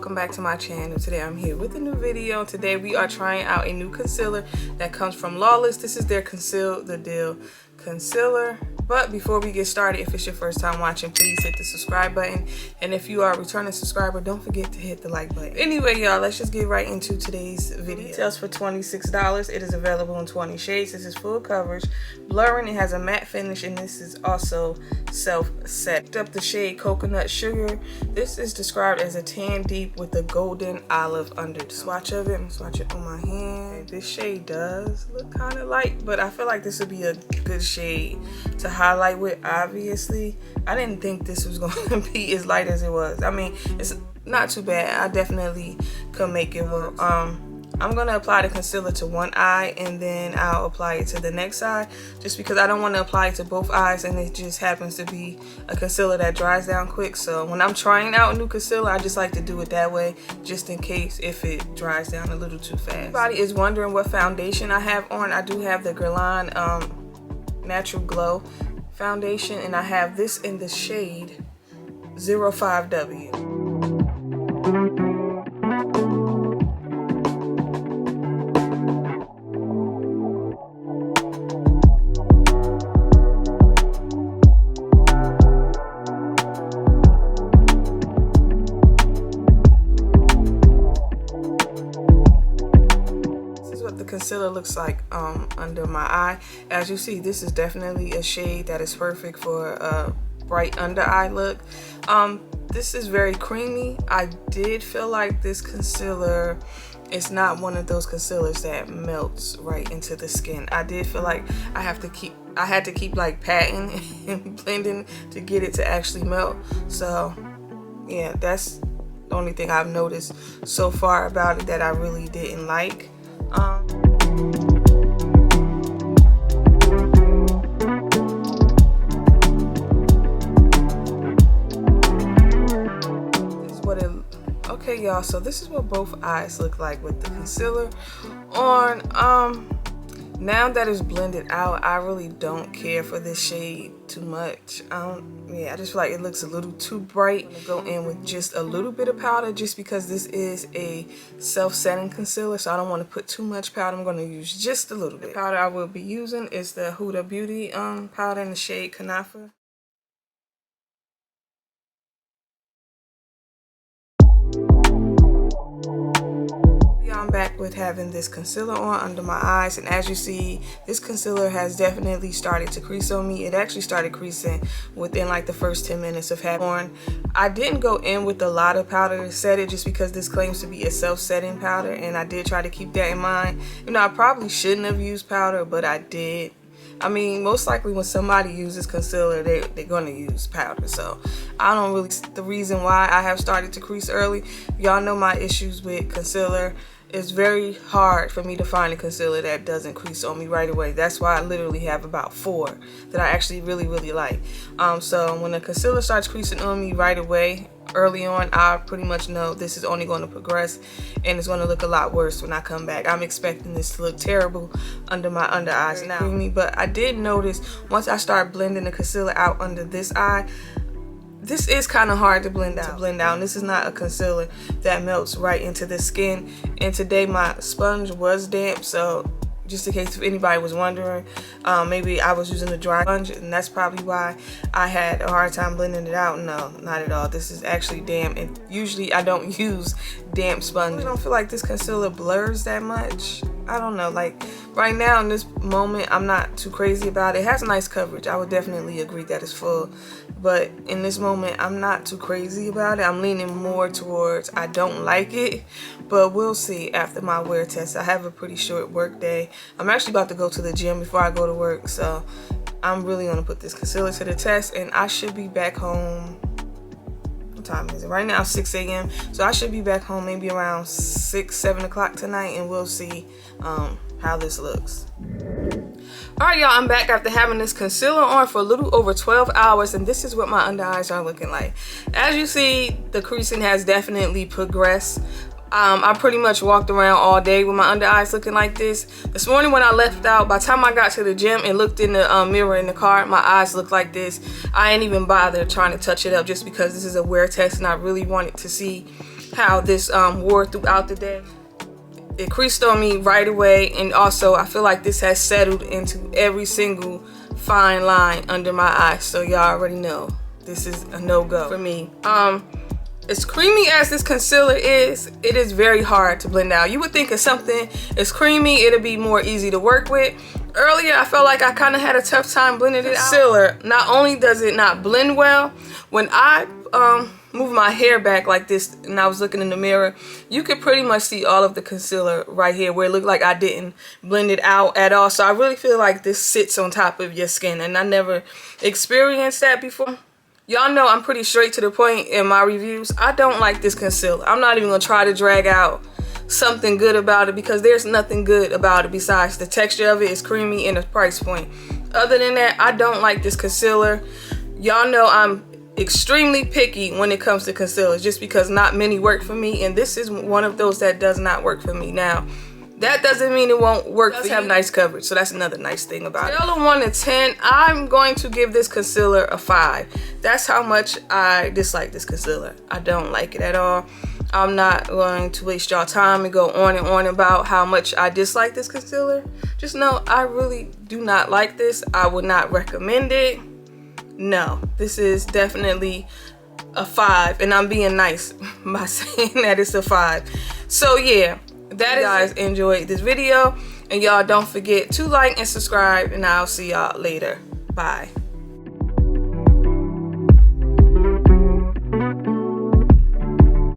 welcome back to my channel. Today I'm here with a new video. Today we are trying out a new concealer that comes from Lawless. This is their Conceal the Deal concealer. But before we get started, if it's your first time watching, please hit the subscribe button, and if you are a returning subscriber, don't forget to hit the like button. Anyway, y'all, let's just get right into today's video. Retails for $26. It is available in 20 shades. This is full coverage, blurring. It has a matte finish, and this is also self-set. Picked up the shade Coconut Sugar. This is described as a tan deep with a golden olive undertone. Swatch of it. I'm gonna swatch it on my hand. This shade does look kind of light, but I feel like this would be a good shade to highlight with. Obviously, I didn't think this was going to be as light as it was. I mean, it's not too bad. I definitely could make it work. I'm gonna apply the concealer to one eye, and then I'll apply it to the next eye, just because I don't want to apply it to both eyes, and it just happens to be a concealer that dries down quick. So when I'm trying out a new concealer, I just like to do it that way, just in case if it dries down a little too fast. Everybody is wondering what foundation I have on. I do have the Guerlain Natural Glow foundation, and I have this in the shade 05W. Concealer looks like under my eye. As you see, this is definitely a shade that is perfect for a bright under eye look. This is very creamy. I did feel like this concealer is not one of those concealers that melts right into the skin. I did feel like I had to keep like patting and blending to get it to actually melt. So yeah, that's the only thing I've noticed so far about it that I really didn't like. Okay, y'all, so this is what both eyes look like with the concealer on. Now that it's blended out, I really don't care for this shade too much. Yeah, I just feel like it looks a little too bright. I'm gonna go in with just a little bit of powder, just because this is a self-setting concealer, so I don't want to put too much powder. I'm gonna use just a little bit. The powder I will be using is the Huda Beauty powder in the shade Kanafa. I'm back with having this concealer on under my eyes, and as you see, this concealer has definitely started to crease on me. It actually started creasing within like the first 10 minutes of having on. I didn't go in with a lot of powder to set it, just because this claims to be a self-setting powder, and I did try to keep that in mind. You know, I probably shouldn't have used powder, but I did. I mean, most likely when somebody uses concealer, they're going to use powder. So I don't really see the reason why I have started to crease early. Y'all know my issues with concealer. It's very hard for me to find a concealer that doesn't crease on me right away. That's why I literally have about 4 that I actually really like. So when a concealer starts creasing on me right away, early on, I pretty much know this is only going to progress, and it's going to look a lot worse when I come back. I'm expecting this to look terrible under my under eyes now. But I did notice once I start blending the concealer out under this eye, this is kind of hard to blend out. This is not a concealer that melts right into the skin. And today my sponge was damp, so just in case if anybody was wondering, maybe I was using a dry sponge, and that's probably why I had a hard time blending it out. No, not at all. This is actually damp, and usually I don't use damp sponges. I don't feel like this concealer blurs that much. I don't know, like right now in this moment, I'm not too crazy about it. It has nice coverage. I would definitely agree that it's full, but in this moment, I'm not too crazy about it. I'm leaning more towards I don't like it, but we'll see after my wear test. I have a pretty short work day. I'm actually about to go to the gym before I go to work, so I'm really gonna put this concealer to the test, and I should be back home. What time is it? Right now, 6 a.m. So I should be back home maybe around 6, 7 o'clock tonight, and we'll see how this looks. Alright, y'all, I'm back after having this concealer on for a little over 12 hours, and this is what my under eyes are looking like. As you see, the creasing has definitely progressed. I pretty much walked around all day with my under eyes looking like this. This morning when I left out, by the time I got to the gym and looked in the mirror in the car, my eyes looked like this. I ain't even bother trying to touch it up just because this is a wear test and I really wanted to see how this wore throughout the day. It creased on me right away, and also I feel like this has settled into every single fine line under my eyes. So y'all already know this is a no-go for me. As creamy as this concealer is, it is very hard to blend out. You would think if something is creamy, it'll be more easy to work with. Earlier, I felt like I kind of had a tough time blending it out. Concealer, not only does it not blend well, when I move my hair back like this and I was looking in the mirror, you could pretty much see all of the concealer right here where it looked like I didn't blend it out at all. So I really feel like this sits on top of your skin, and I never experienced that before. Y'all know I'm pretty straight to the point in my reviews. I don't like this concealer. I'm not even gonna try to drag out something good about it because there's nothing good about it besides the texture of it is creamy and the price point. Other than that, I don't like this concealer. Y'all know I'm extremely picky when it comes to concealers just because not many work for me, and this is one of those that does not work for me. Now, that doesn't mean it won't work. It does have nice coverage, so that's another nice thing about it. Scale of 1 to 10, I'm going to give this concealer a 5. That's how much I dislike this concealer. I don't like it at all. I'm not going to waste y'all time and go on and on about how much I dislike this concealer. Just know I really do not like this. I would not recommend it. No, this is definitely a 5, and I'm being nice by saying that it's a 5. So yeah, that is, guys enjoyed this video, and y'all don't forget to like and subscribe, and I'll see y'all later. Bye.